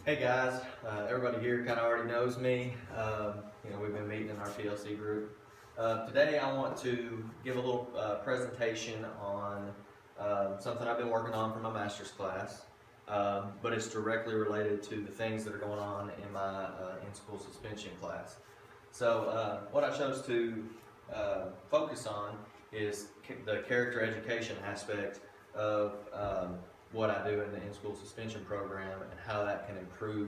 Hey guys, everybody here kind of already knows me. We've been meeting in our PLC group. Today I want to give a little presentation on something I've been working on for my master's class, but it's directly related to the things that are going on in my in-school suspension class. So what I chose to focus on is the character education aspect of what I do in the in-school suspension program and how that can improve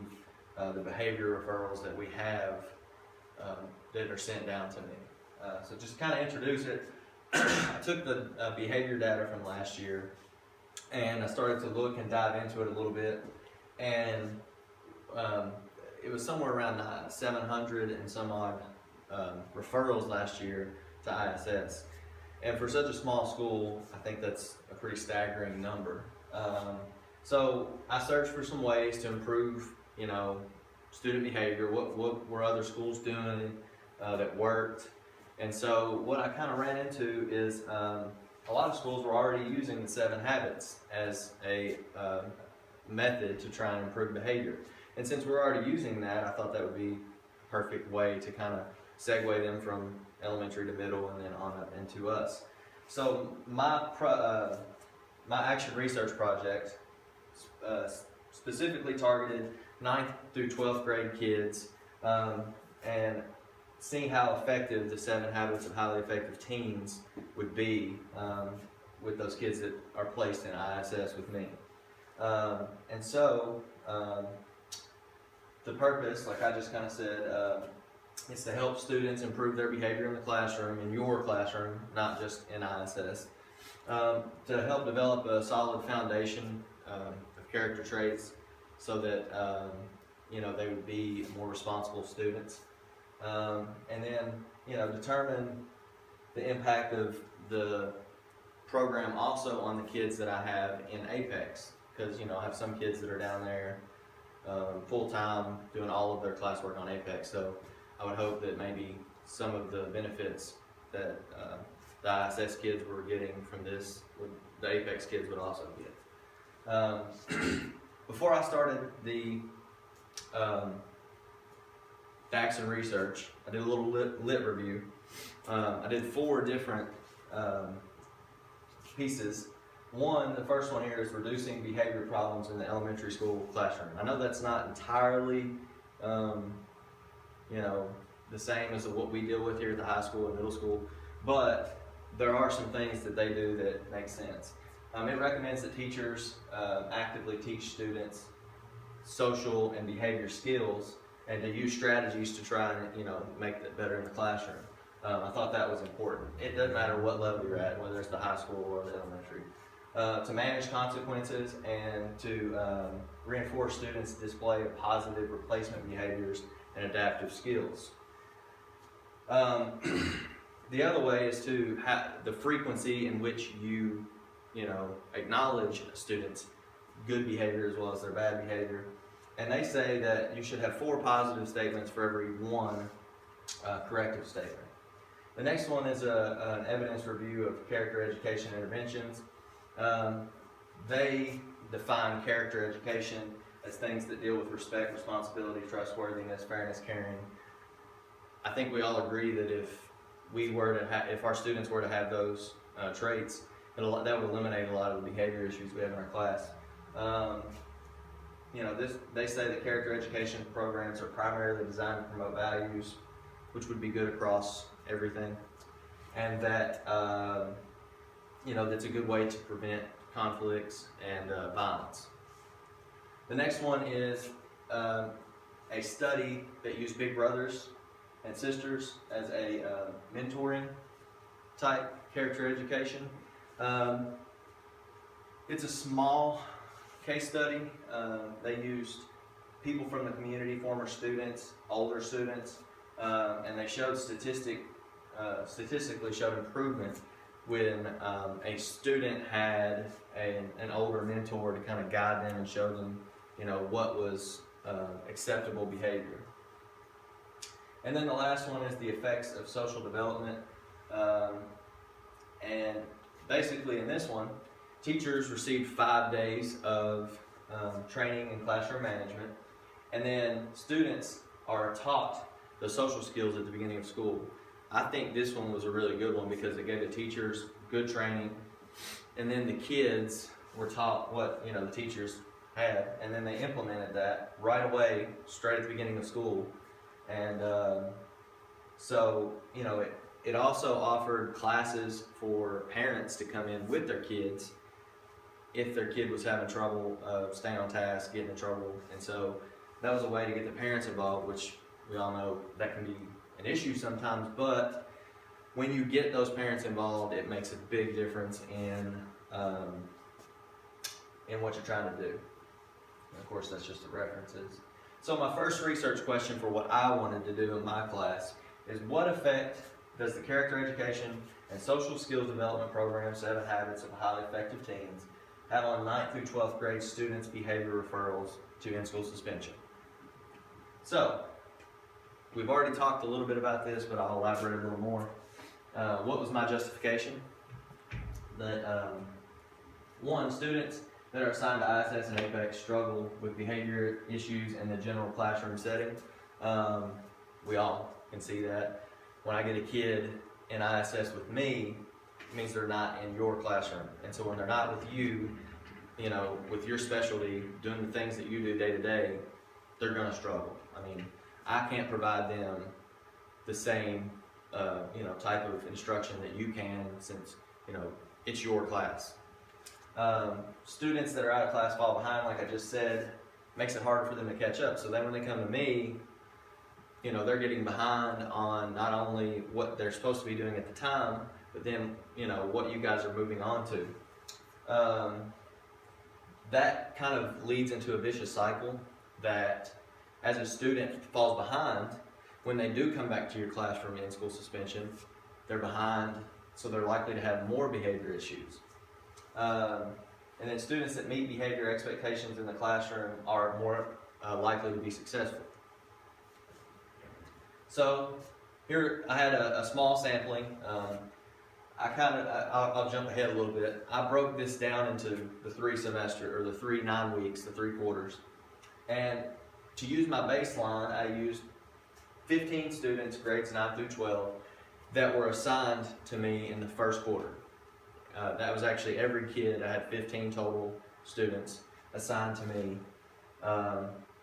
the behavior referrals that we have that are sent down to me. So just kind of introduce it. I took the behavior data from last year and I started to look and dive into it a little bit, and it was somewhere around 700 and some odd referrals last year to ISS. And for such a small school, I think that's a pretty staggering number. So I searched for some ways to improve, student behavior. What were other schools doing that worked? And so what I kind of ran into is a lot of schools were already using the 7 habits as a method to try and improve behavior. And since we're already using that, I thought that would be a perfect way to kind of segue them from elementary to middle and then on up into us. So my action research project specifically targeted 9th through 12th grade kids and seeing how effective the 7 habits of highly effective teens would be with those kids that are placed in ISS with me. And so the purpose, like I just kind of said, is to help students improve their behavior in the classroom, in your classroom, not just in ISS, to help develop a solid foundation of character traits so that they would be more responsible students, and then determine the impact of the program also on the kids that I have in Apex, because I have some kids that are down there full-time doing all of their classwork on Apex. So I would hope that maybe some of the benefits that the ISS kids were getting from this, the Apex kids would also get. Before I started the action research, I did a little lit review. I did 4 different pieces. The first one here is reducing behavior problems in the elementary school classroom. I know that's not entirely the same as what we deal with here at the high school and middle school, but there are some things that they do that make sense. It recommends that teachers actively teach students social and behavior skills and to use strategies to try and make that better in the classroom. I thought that was important. It doesn't matter what level you're at, whether it's the high school or the elementary. To manage consequences and to reinforce students' display of positive replacement behaviors and adaptive skills. The other way is to have the frequency in which you acknowledge students' good behavior as well as their bad behavior. And they say that you should have 4 positive statements for every 1 corrective statement. The next one is an evidence review of character education interventions. They define character education as things that deal with respect, responsibility, trustworthiness, fairness, caring. I think we all agree that if our students were to have those traits, that would eliminate a lot of the behavior issues we have in our class. They say that character education programs are primarily designed to promote values, which would be good across everything, and that that's a good way to prevent conflicts and violence. The next one is a study that used big brothers and sisters as a mentoring type character education. It's a small case study. They used people from the community, former students, older students, and they showed statistically showed improvement when a student had an older mentor to kind of guide them and show them what was acceptable behavior. And then the last one is the effects of social development. And basically in this one, teachers received 5 days of training in classroom management, And then students are taught the social skills at the beginning of school. I think this one was a really good one because it gave the teachers good training, and then the kids were taught what the teachers had, and then they implemented that right away, straight at the beginning of school. And so it also offered classes for parents to come in with their kids if their kid was having trouble staying on task, getting in trouble. And so that was a way to get the parents involved, which we all know that can be an issue sometimes, but when you get those parents involved, it makes a big difference in what you're trying to do. And of course, that's just the references. So my first research question for what I wanted to do in my class is, what effect does the character education and social skills development program, 7 Habits of Highly Effective Teens, have on 9th through 12th grade students' behavior referrals to in-school suspension? So, we've already talked a little bit about this, but I'll elaborate a little more. What was my justification? That one, students that are assigned to ISS and APEX struggle with behavior issues in the general classroom setting. We all can see that. When I get a kid in ISS with me, it means they're not in your classroom. And so when they're not with you, with your specialty, doing the things that you do day to day, they're gonna struggle. I mean, I can't provide them the same, type of instruction that you can, since, it's your class. Students that are out of class fall behind, like I just said, makes it harder for them to catch up. So then when they come to me, they're getting behind on not only what they're supposed to be doing at the time, but then, what you guys are moving on to. That kind of leads into a vicious cycle that as a student falls behind, when they do come back to your classroom in school suspension, they're behind, so they're likely to have more behavior issues. And then students that meet behavior expectations in the classroom are more likely to be successful. So here I had a small sampling. I'll jump ahead a little bit. I broke this down into the 3 9 weeks, the 3 quarters. And to use my baseline, I used 15 students, grades 9 through 12, that were assigned to me in the first quarter. That was actually every kid. I had 15 total students assigned to me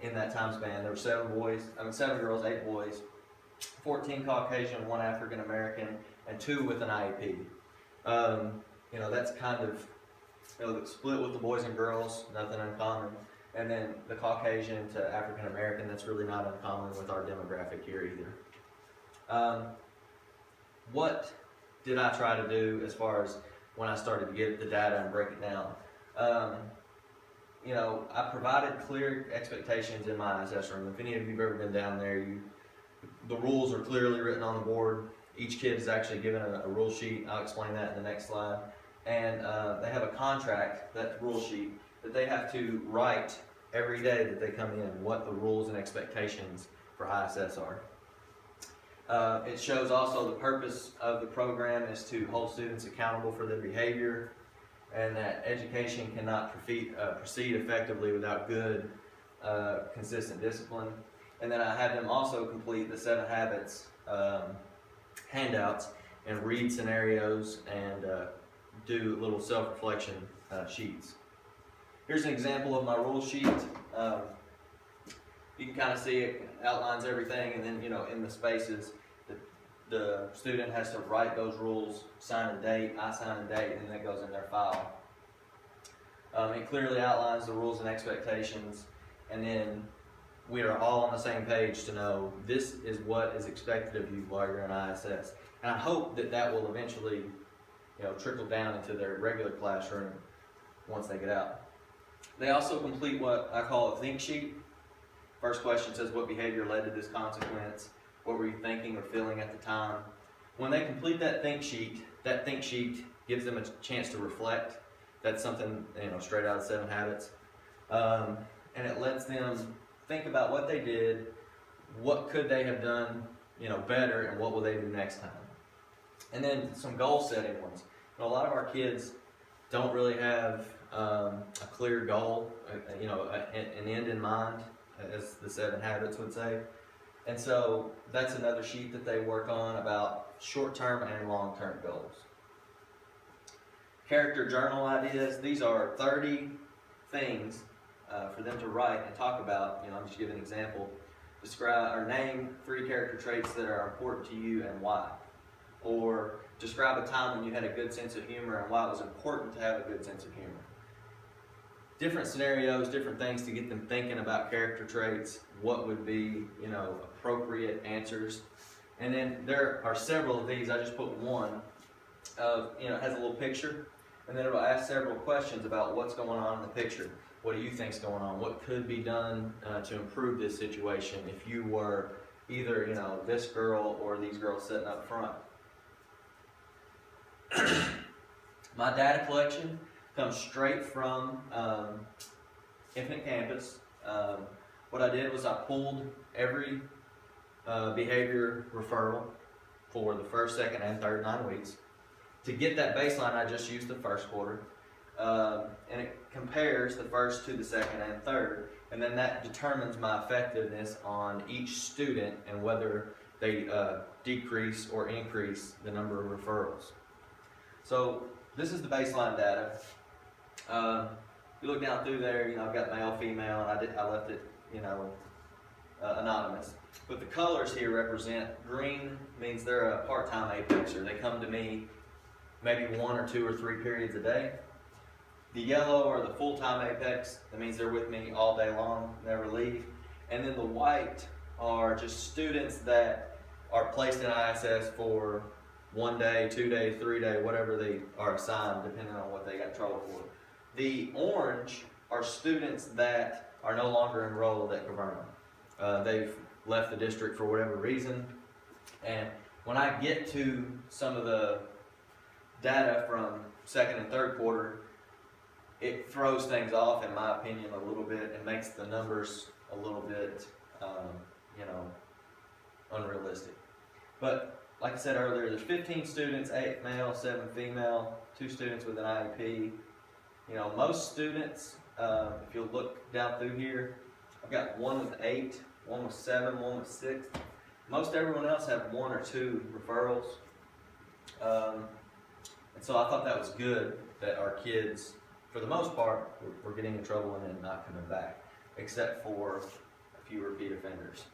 in that time span. There were 7 girls, 8 boys, 14 Caucasian, 1 African American, and 2 with an IEP. That's kind of split with the boys and girls, nothing uncommon. And then the Caucasian to African American, that's really not uncommon with our demographic here either. What did I try to do as far as when I started to get the data and break it down? I provided clear expectations in my ISS room. If any of you have ever been down there, the rules are clearly written on the board. Each kid is actually given a rule sheet. I'll explain that in the next slide. And they have a contract, that rule sheet, that they have to write every day that they come in, what the rules and expectations for ISS are. It shows also the purpose of the program is to hold students accountable for their behavior, and that education cannot proceed effectively without good, consistent discipline. And then I had them also complete the 7 habits handouts and read scenarios and do little self-reflection sheets. Here's an example of my rule sheet. You can kind of see it outlines everything, and then in the spaces, the student has to write those rules, sign a date, I sign a date, and then it goes in their file. It clearly outlines the rules and expectations, and then we are all on the same page to know this is what is expected of you while you're in ISS. And I hope that will eventually trickle down into their regular classroom once they get out. They also complete what I call a think sheet. First question says, what behavior led to this consequence? What were you thinking or feeling at the time? When they complete that think sheet gives them a chance to reflect. That's something straight out of 7 habits. And it lets them think about what they did, what could they have done better, and what will they do next time. And then some goal setting ones. A lot of our kids don't really have a clear goal, an end in mind. as the 7 habits would say. And so that's another sheet that they work on about short-term and long-term goals. Character journal ideas. These are 30 things for them to write and talk about. I'm just giving an example. Describe or name 3 character traits that are important to you and why. Or describe a time when you had a good sense of humor and why it was important to have a good sense of humor. Different scenarios, different things to get them thinking about character traits, what would be, appropriate answers. And then there are several of these. I just put one of, it has a little picture, and then it'll ask several questions about what's going on in the picture. What do you think's going on? What could be done to improve this situation if you were either, this girl or these girls sitting up front? My data collection comes straight from Infinite Campus. What I did was I pulled every behavior referral for the first, second, and third 9 weeks. To get that baseline, I just used the first quarter. And it compares the first to the second and third. And then that determines my effectiveness on each student and whether they decrease or increase the number of referrals. So this is the baseline data. You look down through there, I've got male, female, and I left it, anonymous. But the colors here represent, green means they're a part-time apexer. They come to me maybe 1 or 2 or 3 periods a day. The yellow are the full-time apex. That means they're with me all day long, never leave. And then the white are just students that are placed in ISS for 1 day, 2 days, 3 days, whatever they are assigned, depending on what they got trouble for. The orange are students that are no longer enrolled at Government. They've left the district for whatever reason. And when I get to some of the data from second and third quarter, it throws things off, in my opinion, a little bit and makes the numbers a little bit, unrealistic. But like I said earlier, there's 15 students, 8 male, 7 female, 2 students with an IEP. Most students, if you look down through here, I've got 1 with 8, 1 with 7, 1 with 6. Most everyone else have 1 or 2 referrals. And so I thought that was good that our kids, for the most part, were getting in trouble and then not coming back, except for a few repeat offenders.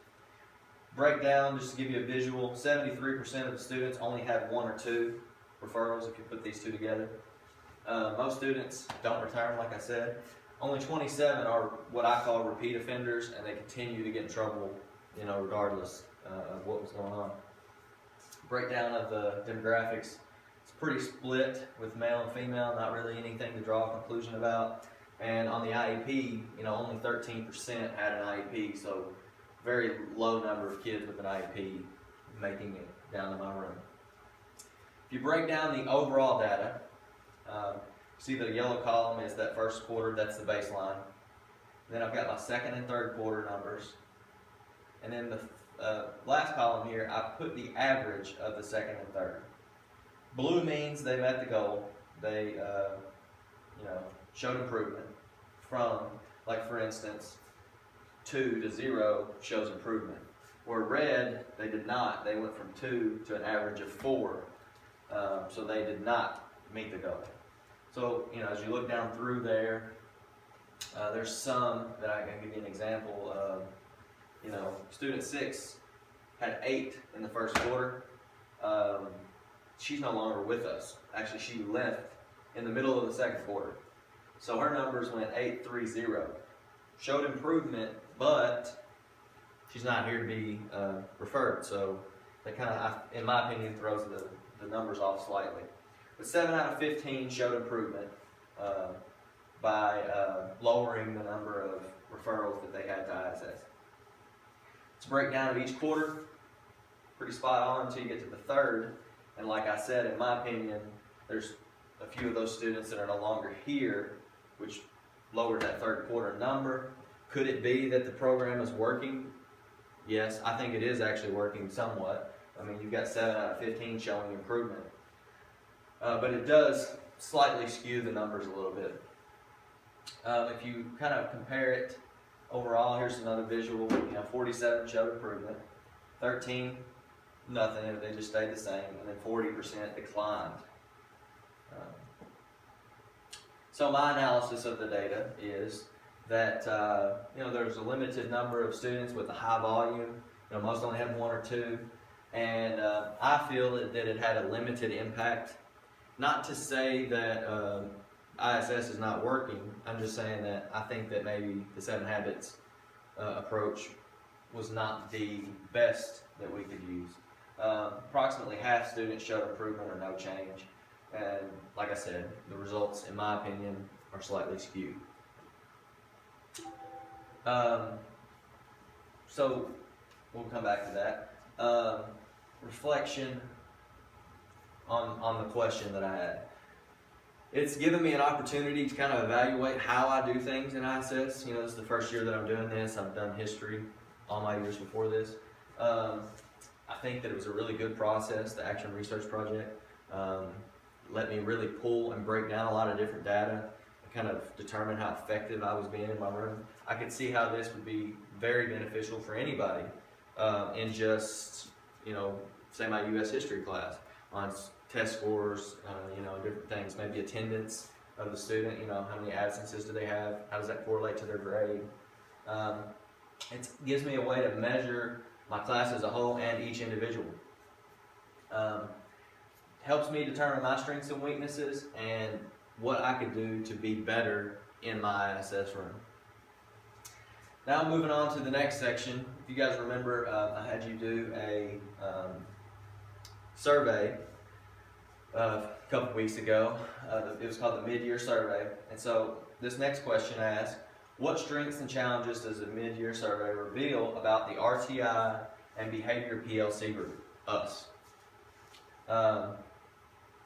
Breakdown, just to give you a visual, 73% of the students only have 1 or 2 referrals if you put these two together. Most students don't return, like I said. Only 27 are what I call repeat offenders, and they continue to get in trouble, regardless of what was going on. Breakdown of the demographics, it's pretty split with male and female, not really anything to draw a conclusion about. And on the IEP, only 13% had an IEP, so very low number of kids with an IEP making it down to my room. If you break down the overall data, see the yellow column is that first quarter, that's the baseline. Then I've got my second and third quarter numbers. And then the last column here, I put the average of the second and third. Blue means they met the goal. They, showed improvement from, like for instance, 2 to 0 shows improvement. Where red, they did not. They went from 2 to an average of 4. So they did not meet the goal. So, as you look down through there, there's some that I can give you an example of. Student 6 had 8 in the first quarter. She's no longer with us. Actually, she left in the middle of the second quarter. So her numbers went 8, 3, 0. Showed improvement, but she's not here to be referred. So that kind of, in my opinion, throws the numbers off slightly. But 7 out of 15 showed improvement by lowering the number of referrals that they had to ISS. Let's break down of each quarter. Pretty spot on until you get to the third. And like I said, in my opinion, there's a few of those students that are no longer here, which lowered that third quarter number. Could it be that the program is working? Yes, I think it is actually working somewhat. I mean, you've got 7 out of 15 showing improvement. But it does slightly skew the numbers a little bit. If you kind of compare it overall, here's another visual. 47 showed improvement, 13 nothing, they just stayed the same, and then 40% declined. So my analysis of the data is that there's a limited number of students with a high volume. Most only have one or two, and I feel that it had a limited impact. Not to say that ISS is not working. I'm just saying that I think that maybe the 7 Habits approach was not the best that we could use. Approximately half students showed improvement or no change, and like I said, the results, in my opinion, are slightly skewed. So we'll come back to that. Reflection on the question that I had. It's given me an opportunity to kind of evaluate how I do things in ISS. This is the first year that I'm doing this. I've done history all my years before this. I think that it was a really good process, the Action Research Project. Let me really pull and break down a lot of different data and kind of determine how effective I was being in my room. I could see how this would be very beneficial for anybody in just, say my U.S. history class, on test scores, different things, maybe attendance of the student, how many absences do they have, how does that correlate to their grade. It gives me a way to measure my class as a whole and each individual. Helps me determine my strengths and weaknesses and what I could do to be better in my ISS room. Now moving on to the next section. If you guys remember, I had you do a survey a couple weeks ago. It was called the mid-year survey. And so this next question asks, what strengths and challenges does the mid-year survey reveal about the RTI and behavior PLC group, us?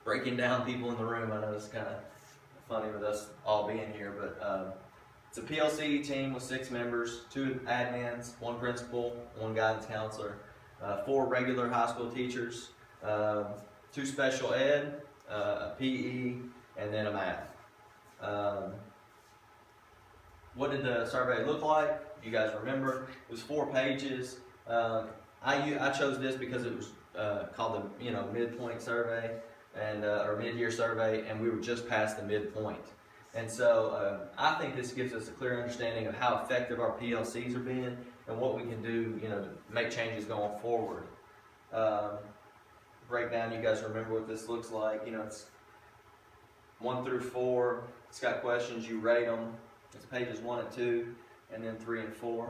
Breaking down people in the room, I know it's kind of funny with us all being here, but it's a PLC team with 6 members, 2 admins, 1 principal, 1 guidance counselor, 4 regular high school teachers, 2 special ed, a PE, and then a math. What did the survey look like? You guys remember? It was 4 pages. I chose this because it was called the midpoint survey and or mid-year survey, and we were just past the midpoint. And so I think this gives us a clear understanding of how effective our PLCs are being and what we can do, to make changes going forward. Breakdown, you guys remember what this looks like? It's 1 through 4. It's got questions. You rate them. It's pages 1 and 2, and then 3 and 4.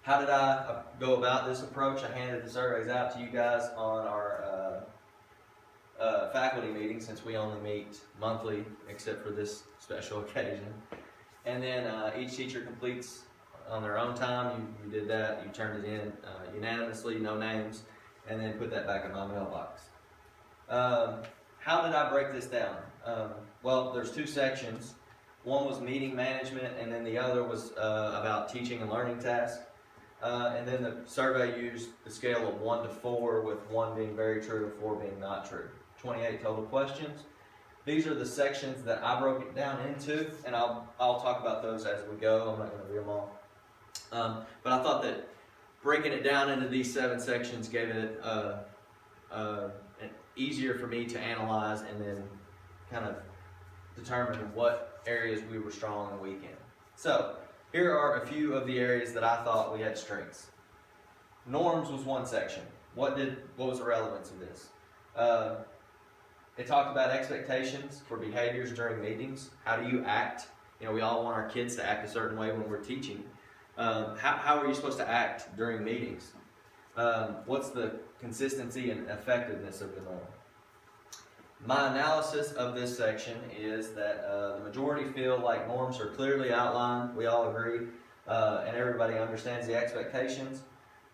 How did I go about this approach? I handed the surveys out to you guys on our faculty meeting, since we only meet monthly except for this special occasion. And then each teacher completes on their own time. You did that. You turned it in unanimously, no names, and then put that back in my mailbox. How did I break this down? Well, there's 2 sections. One was meeting management, and then the other was about teaching and learning tasks. And then the survey used the scale of 1 to 4, with 1 being very true and 4 being not true. 28 total questions. These are the sections that I broke it down into, and I'll talk about those as we go. I'm not going to read them all. But I thought that breaking it down into these 7 sections gave it easier for me to analyze and then kind of determine what areas we were strong and weak in. So here are a few of the areas that I thought we had strengths. Norms was 1 section. What was the relevance of this? It talked about expectations for behaviors during meetings. How do you act? We all want our kids to act a certain way when we're teaching. How are you supposed to act during meetings? What's the consistency and effectiveness of the norm? My analysis of this section is that the majority feel like norms are clearly outlined. We all agree, and everybody understands the expectations.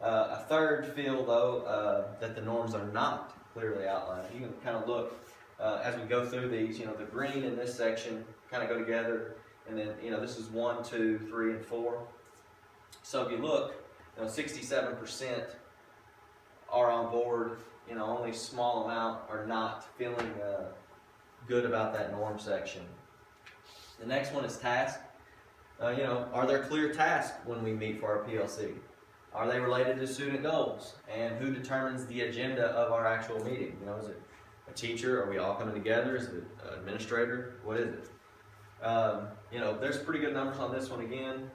A third feel, though, that the norms are not clearly outlined. You can kind of look as we go through these. The green in this section kind of go together, and then this is 1, 2, 3, and 4. So if you look, 67% are on board. Only a small amount are not feeling good about that norm section. The next one is task. Are there clear tasks when we meet for our PLC? Are they related to student goals? And who determines the agenda of our actual meeting? Is it a teacher? Are we all coming together? Is it an administrator? What is it? There's pretty good numbers on this one again.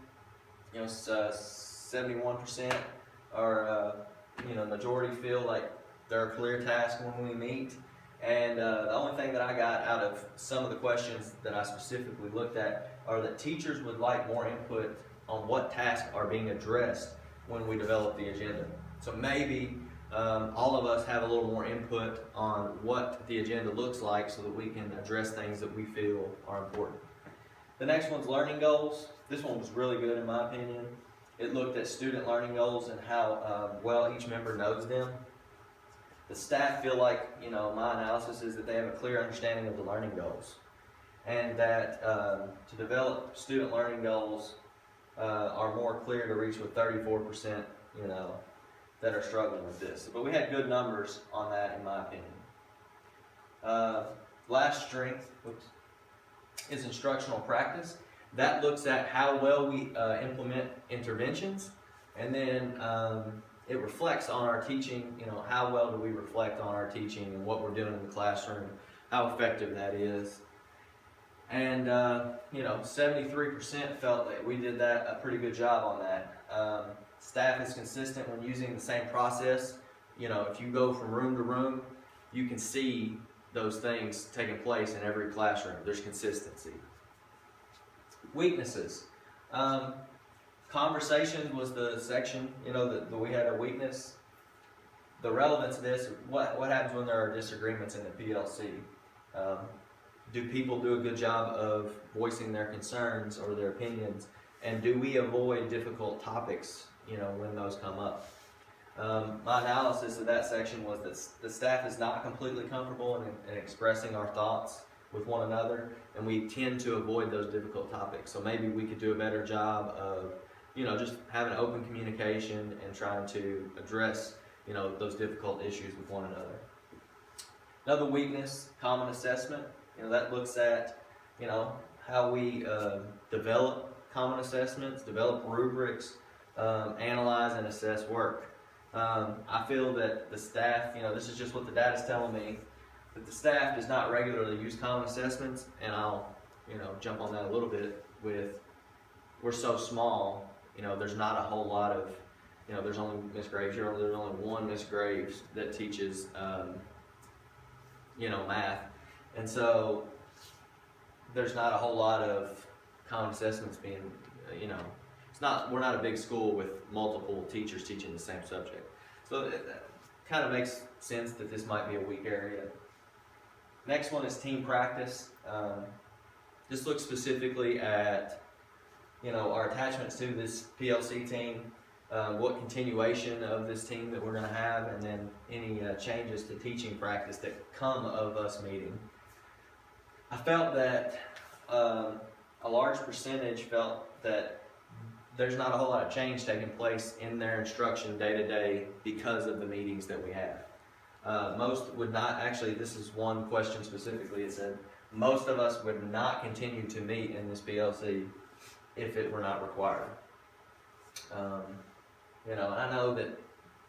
71% are, majority feel like there are clear tasks when we meet. And the only thing that I got out of some of the questions that I specifically looked at are that teachers would like more input on what tasks are being addressed when we develop the agenda. So maybe all of us have a little more input on what the agenda looks like so that we can address things that we feel are important. The next one's learning goals. This one was really good in my opinion. It looked at student learning goals and how well each member knows them. The staff feel like, my analysis is that they have a clear understanding of the learning goals, and that to develop student learning goals are more clear to reach with 34%, that are struggling with this. But we had good numbers on that in my opinion. Last strength is instructional practice. That looks at how well we implement interventions, and then it reflects on our teaching. How well do we reflect on our teaching and what we're doing in the classroom, how effective that is. And 73% felt that we did a pretty good job on that. Staff is consistent when using the same process. If you go from room to room, you can see those things taking place in every classroom. There's consistency. Weaknesses. Conversation was the section, that we had a weakness. The relevance of this, what happens when there are disagreements in the PLC? Do people do a good job of voicing their concerns or their opinions? And do we avoid difficult topics, when those come up? My analysis of that section was that the staff is not completely comfortable in expressing our thoughts with one another, and we tend to avoid those difficult topics. So maybe we could do a better job of, just having open communication and trying to address, those difficult issues with one another. Another weakness, common assessment. That looks at, how we develop common assessments, develop rubrics, analyze and assess work. I feel that the staff, this is just what the data is telling me, that the staff does not regularly use common assessments, and I'll, jump on that a little bit with, we're so small, there's not a whole lot of, there's only Miss Graves here, there's only one Miss Graves that teaches, math, and so there's not a whole lot of common assessments being, we're not a big school with multiple teachers teaching the same subject. So it kind of makes sense that this might be a weak area. Next one is team practice. This looks specifically at, our attachments to this PLC team, what continuation of this team that we're going to have, and then any changes to teaching practice that come of us meeting. I felt that a large percentage felt that there's not a whole lot of change taking place in their instruction day to day because of the meetings that we have. Most would not, actually this is one question specifically, it said, most of us would not continue to meet in this PLC if it were not required. I know that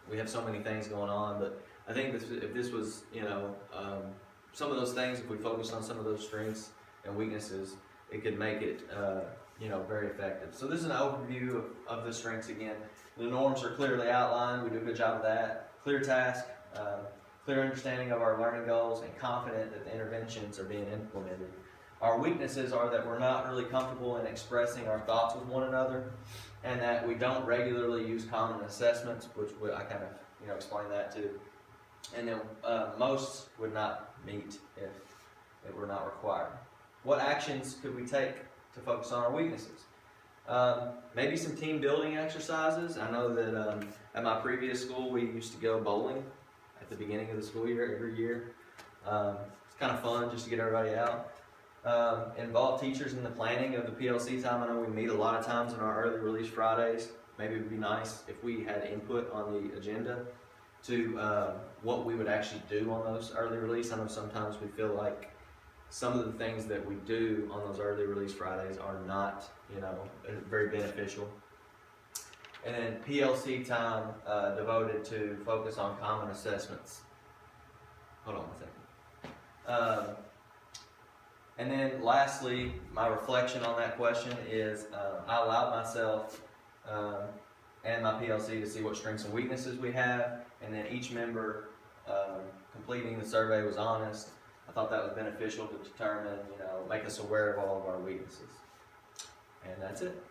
we have so many things going on, but I think if this was, some of those things, if we focused on some of those strengths and weaknesses, it could make it, very effective. So this is an overview of the strengths again. The norms are clearly outlined. We do a good job of that. Clear task, clear understanding of our learning goals, and confident that the interventions are being implemented. Our weaknesses are that we're not really comfortable in expressing our thoughts with one another, and that we don't regularly use common assessments, which I kind of, explained that too. And then most would not meet if it were not required. What actions could we take to focus on our weaknesses? Maybe some team building exercises. I know that at my previous school we used to go bowling at the beginning of the school year every year. It's kind of fun just to get everybody out. Involve teachers in the planning of the PLC time. I know we meet a lot of times on our early release Fridays. Maybe it would be nice if we had input on the agenda to what we would actually do on those early release. I know sometimes we feel like some of the things that we do on those early release Fridays are not, very beneficial. And then PLC time devoted to focus on common assessments. Hold on a second. And then lastly, my reflection on that question is I allowed myself and my PLC to see what strengths and weaknesses we have, and then each member completing the survey was honest. I thought that was beneficial to determine, make us aware of all of our weaknesses. And that's it.